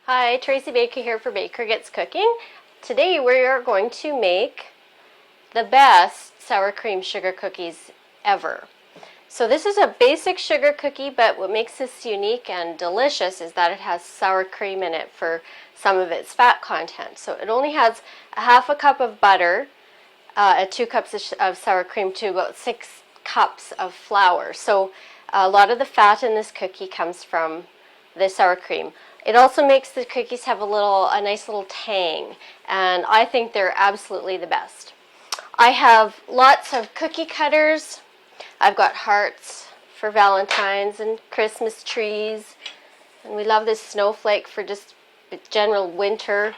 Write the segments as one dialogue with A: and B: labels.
A: Hi, Tracy Baker here for Baker Gets Cooking. Today we are going to make the best sour cream sugar cookies ever. So this is a basic sugar cookie, but what makes this unique and delicious is that it has sour cream in it for some of its fat content. So it only has a half a cup of butter, 2 cups of sour cream to about 6 cups of flour. So a lot of the fat in this cookie comes from the sour cream. It also makes the cookies have a nice little tang, and I think they're absolutely the best. I have lots of cookie cutters. I've got hearts for Valentine's and Christmas trees, and we love this snowflake for just general winter,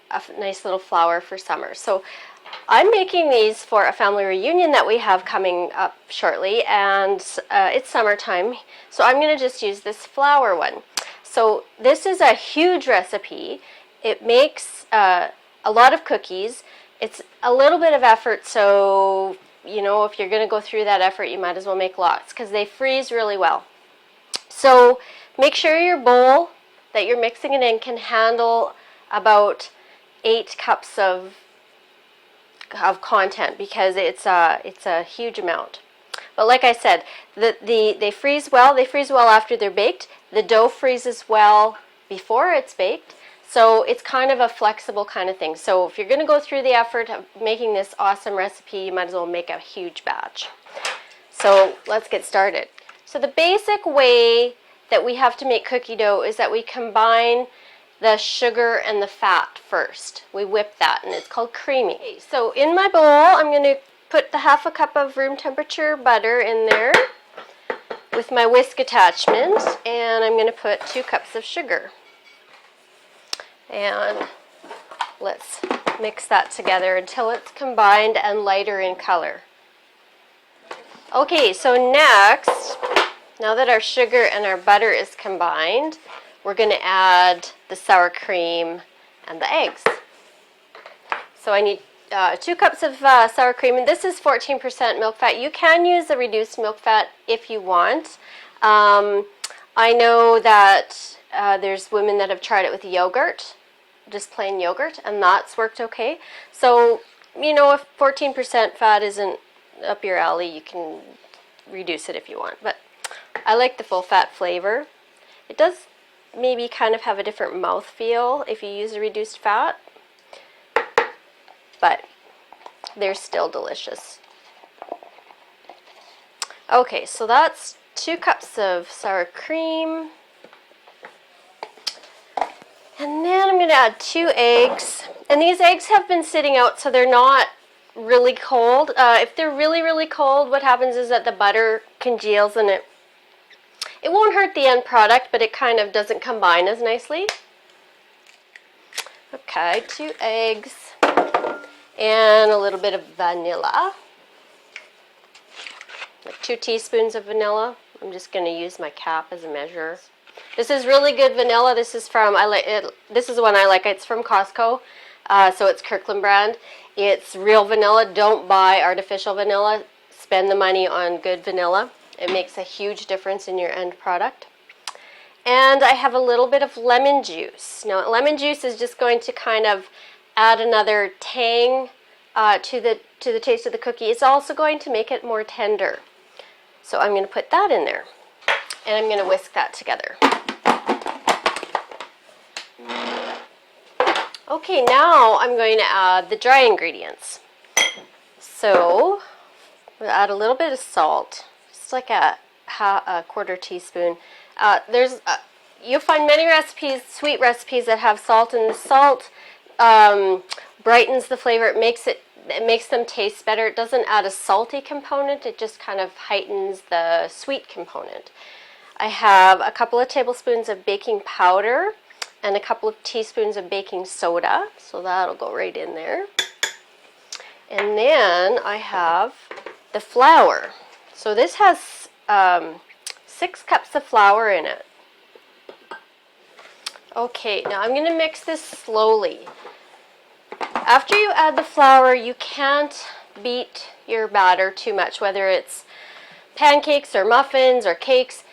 A: a nice little flower for summer. So I'm making these for a family reunion that we have coming up shortly, and it's summertime, so I'm going to just use this flour one. So this is a huge recipe. It makes a lot of cookies. It's a little bit of effort, so you know, if you're going to go through that effort, you might as well make lots because they freeze really well. So make sure your bowl that you're mixing it in can handle about 8 cups of content because it's a huge amount. But like I said, they freeze well. They freeze well after they're baked. The dough freezes well before it's baked. So it's kind of a flexible kind of thing. So if you're going to go through the effort of making this awesome recipe, you might as well make a huge batch. So let's get started. So the basic way that we have to make cookie dough is that we combine the sugar and the fat first. We whip that, and it's called creaming. Okay, so in my bowl, I'm going to put the half a cup of room temperature butter in there with my whisk attachment, and I'm going to put 2 cups of sugar. And let's mix that together until it's combined and lighter in color. Okay, so next, now that our sugar and our butter is combined, we're going to add the sour cream and the eggs. So I need 2 cups of sour cream, and this is 14% milk fat. You can use the reduced milk fat if you want. I know that there's women that have tried it with yogurt, just plain yogurt, and that's worked okay. So, you know, if 14% fat isn't up your alley, you can reduce it if you want. But I like the full fat flavor. It does maybe kind of have a different mouthfeel if you use a reduced fat, but they're still delicious. Okay, so that's 2 cups of sour cream. And then I'm going to add 2 eggs. And these eggs have been sitting out, so they're not really cold. If they're really, really cold, what happens is that the butter congeals and it won't hurt the end product, but it kind of doesn't combine as nicely. Okay, 2 eggs and a little bit of vanilla. Like 2 teaspoons of vanilla. I'm just going to use my cap as a measure. This is really good vanilla. This is from this is the one I like. It's from Costco, so it's Kirkland brand. It's real vanilla. Don't buy artificial vanilla. Spend the money on good vanilla. It makes a huge difference in your end product. And I have a little bit of lemon juice. Now, lemon juice is just going to kind of add another tang to the taste of the cookie. It's also going to make it more tender. So I'm going to put that in there, and I'm going to whisk that together. Okay, now I'm going to add the dry ingredients. So we'll add a little bit of salt, just like a quarter teaspoon. You'll find many recipes, sweet recipes, that have salt, and the salt brightens the flavor. It makes them taste better. It doesn't add a salty component. It just kind of heightens the sweet component. I have a couple of tablespoons of baking powder and a couple of teaspoons of baking soda, so that'll go right in there. And then I have the flour. So this has 6 cups of flour in it. Okay, now I'm going to mix this slowly. After you add the flour, you can't beat your batter too much, whether it's pancakes or muffins or cakes.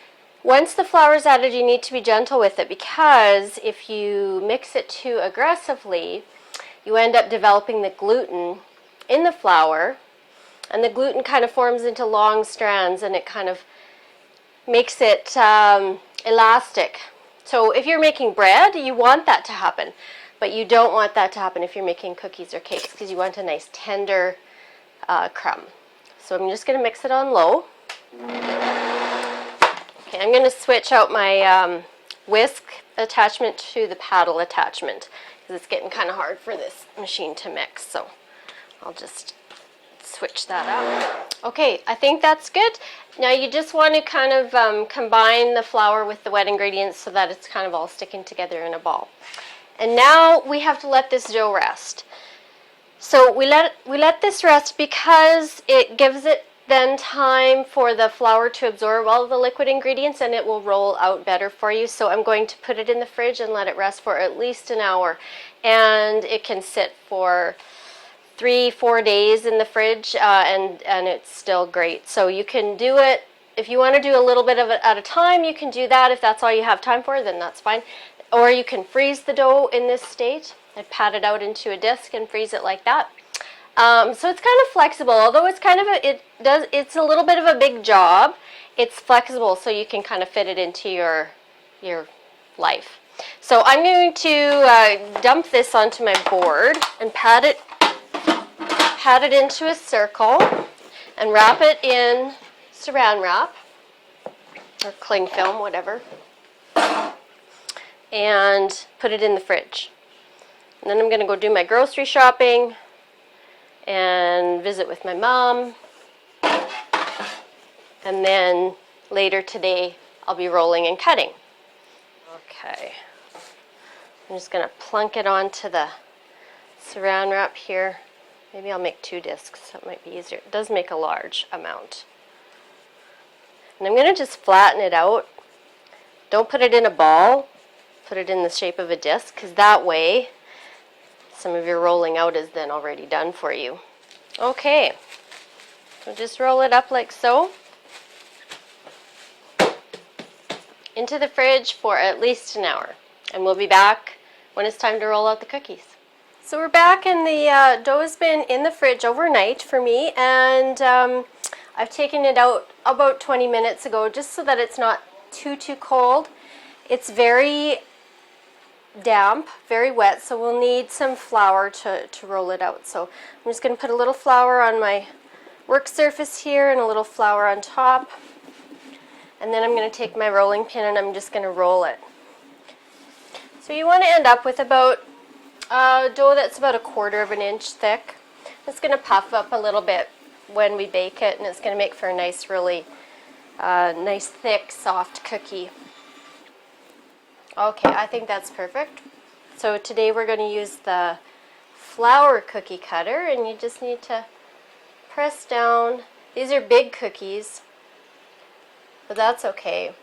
A: Once the flour is added, you need to be gentle with it, because if you mix it too aggressively, you end up developing the gluten in the flour, and the gluten kind of forms into long strands, and it kind of makes it elastic. So if you're making bread, you want that to happen, but you don't want that to happen if you're making cookies or cakes, because you want a nice tender crumb. So I'm just going to mix it on low. Okay, I'm going to switch out my whisk attachment to the paddle attachment, because it's getting kind of hard for this machine to mix. So I'll just switch that up. Okay, I think that's good. Now you just want to kind of combine the flour with the wet ingredients so that it's kind of all sticking together in a ball. And now we have to let this dough rest. So we let this rest because it gives it then time for the flour to absorb all the liquid ingredients, and it will roll out better for you. So I'm going to put it in the fridge and let it rest for at least an hour, and it can sit for 3-4 days in the fridge, and it's still great. So you can do it if you want to do a little bit of it at a time. You can do that. If that's all you have time for, then that's fine. Or you can freeze the dough in this state and pat it out into a disc and freeze it like that. So it's kind of flexible, although it's kind of it's a little bit of a big job. It's flexible, so you can kind of fit it into your life. So I'm going to dump this onto my board and pat it into a circle and wrap it in saran wrap or cling film, whatever, and put it in the fridge. And then I'm going to go do my grocery shopping and visit with my mom. And then later today, I'll be rolling and cutting. Okay. I'm just going to plunk it onto the saran wrap here. Maybe I'll make 2 discs, that might be easier. It does make a large amount. And I'm going to just flatten it out. Don't put it in a ball. Put it in the shape of a disc, because that way some of your rolling out is then already done for you. Okay, so just roll it up like so. Into the fridge for at least an hour. And we'll be back when it's time to roll out the cookies. So we're back, and the dough has been in the fridge overnight for me, and I've taken it out about 20 minutes ago just so that it's not too cold. It's very damp, very wet, so we'll need some flour to roll it out. So I'm just going to put a little flour on my work surface here and a little flour on top, and then I'm going to take my rolling pin and I'm just going to roll it. So you want to end up with about dough that's about 1/4 of an inch thick. It's going to puff up a little bit when we bake it, and it's going to make for a nice, really nice, thick, soft cookie. Okay, I think that's perfect. So today we're going to use the flour cookie cutter, and you just need to press down. These are big cookies, but that's okay.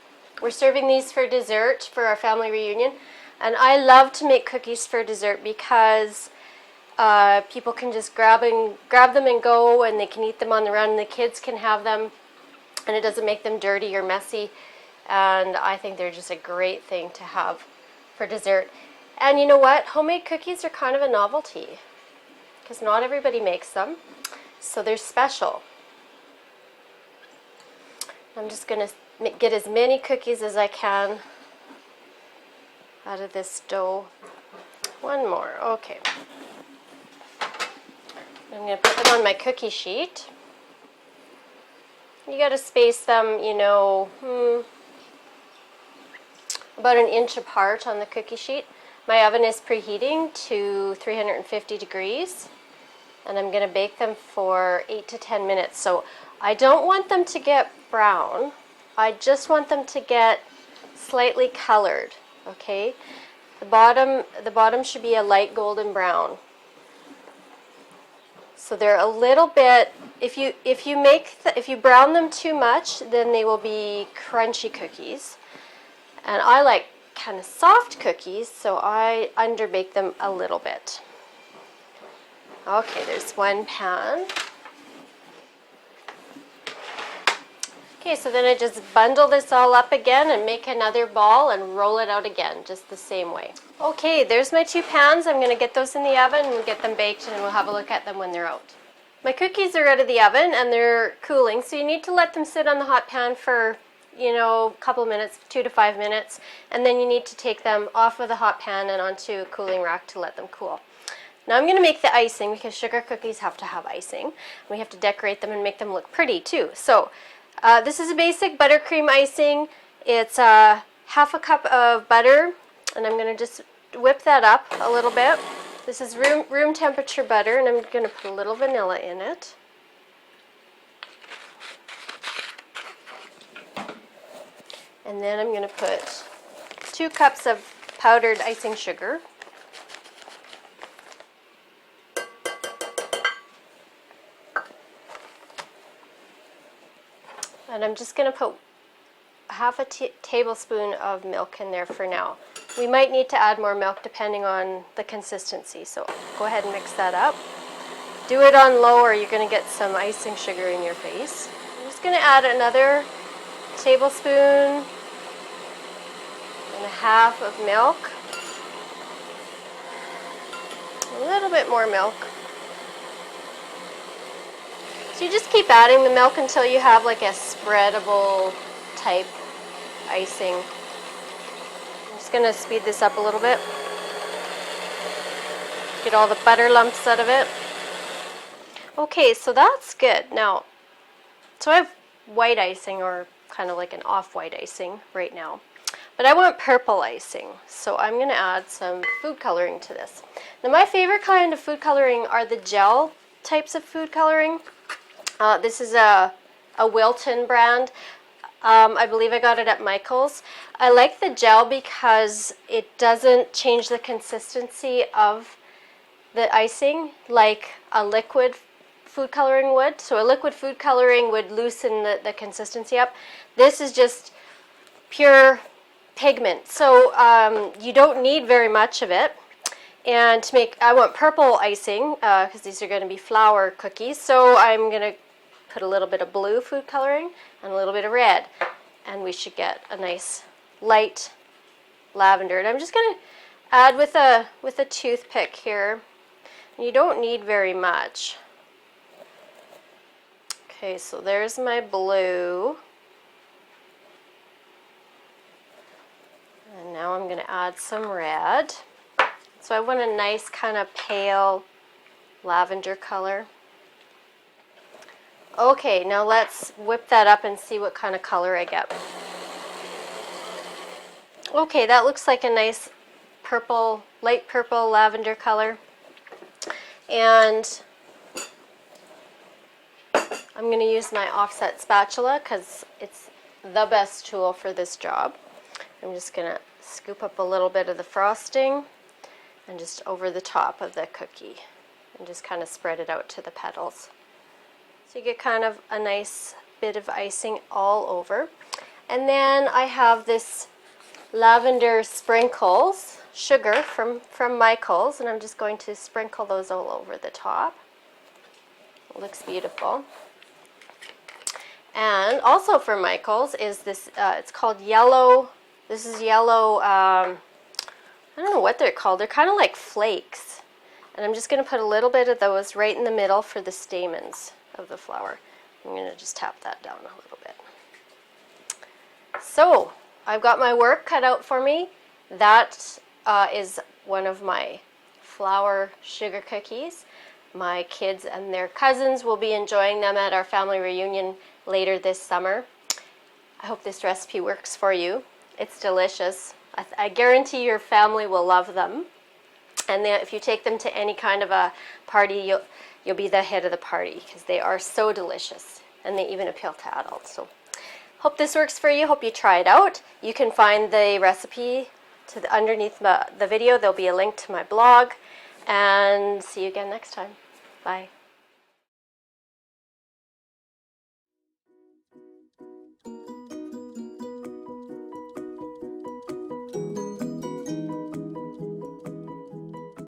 A: We're serving these for dessert for our family reunion, and I love to make cookies for dessert because people can just grab them and go, and they can eat them on the run, and the kids can have them, and it doesn't make them dirty or messy. And I think they're just a great thing to have for dessert. And you know what? Homemade cookies are kind of a novelty, because not everybody makes them, so they're special. I'm just going to get as many cookies as I can out of this dough. One more. Okay. I'm going to put them on my cookie sheet. You got to space them, you know, about 1 inch apart on the cookie sheet. My oven is preheating to 350 degrees, and I'm going to bake them for 8 to 10 minutes. So I don't want them to get brown. I just want them to get slightly colored. Okay, the bottom should be a light golden brown. So they're a little bit. If you brown them too much, then they will be crunchy cookies. And I like kind of soft cookies, so I underbake them a little bit. Okay, there's one pan. Okay, so then I just bundle this all up again and make another ball and roll it out again, just the same way. Okay, there's my 2 pans. I'm going to get those in the oven and we'll get them baked and we'll have a look at them when they're out. My cookies are out of the oven and they're cooling, so you need to let them sit on the hot pan for, a couple of minutes, 2 to 5 minutes, and then you need to take them off of the hot pan and onto a cooling rack to let them cool. Now I'm going to make the icing because sugar cookies have to have icing. We have to decorate them and make them look pretty too. So this is a basic buttercream icing. It's half a cup of butter, and I'm going to just whip that up a little bit. This is room temperature butter, and I'm going to put a little vanilla in it. And then I'm going to put 2 cups of powdered icing sugar. And I'm just going to put half a tablespoon of milk in there for now. We might need to add more milk depending on the consistency, so go ahead and mix that up. Do it on low or you're going to get some icing sugar in your face. I'm just going to add another tablespoon and a half of milk. A little bit more milk. So you just keep adding the milk until you have like a spreadable type icing. I'm just going to speed this up a little bit. Get all the butter lumps out of it. Okay, so that's good. Now, so I have white icing, or kind of like an off-white icing right now. But I want purple icing, so I'm going to add some food coloring to this. Now my favorite kind of food coloring are the gel types of food coloring. This is a Wilton brand. I believe I got it at Michael's. I like the gel because it doesn't change the consistency of the icing like a liquid food coloring would. So a liquid food coloring would loosen the consistency up. This is just pure pigment. So you don't need very much of it. And to make, I want purple icing because these are going to be flour cookies. So I'm going to put a little bit of blue food coloring and a little bit of red, and we should get a nice light lavender. And I'm just going to add with a toothpick here. You don't need very much. Okay, so there's my blue. And now I'm going to add some red. So I want a nice kind of pale lavender color. Okay, now let's whip that up and see what kind of color I get. Okay, that looks like a nice purple, light purple lavender color. And I'm going to use my offset spatula because it's the best tool for this job. I'm just going to scoop up a little bit of the frosting and just over the top of the cookie and just kind of spread it out to the petals. So you get kind of a nice bit of icing all over. And then I have this lavender sprinkles, sugar from Michael's, and I'm just going to sprinkle those all over the top. It looks beautiful. And also from Michael's is this, it's called yellow, this is yellow, I don't know what they're called. They're kind of like flakes. And I'm just going to put a little bit of those right in the middle for the stamens of the flower. I'm going to just tap that down a little bit. So I've got my work cut out for me. That is one of my flour sugar cookies. My kids and their cousins will be enjoying them at our family reunion later this summer. I hope this recipe works for you. It's delicious. I guarantee your family will love them. And if you take them to any kind of a party, you'll be the hit of the party because they are so delicious and they even appeal to adults. So hope this works for you. Hope you try it out. You can find the recipe underneath the video. There'll be a link to my blog. And see you again next time. Bye.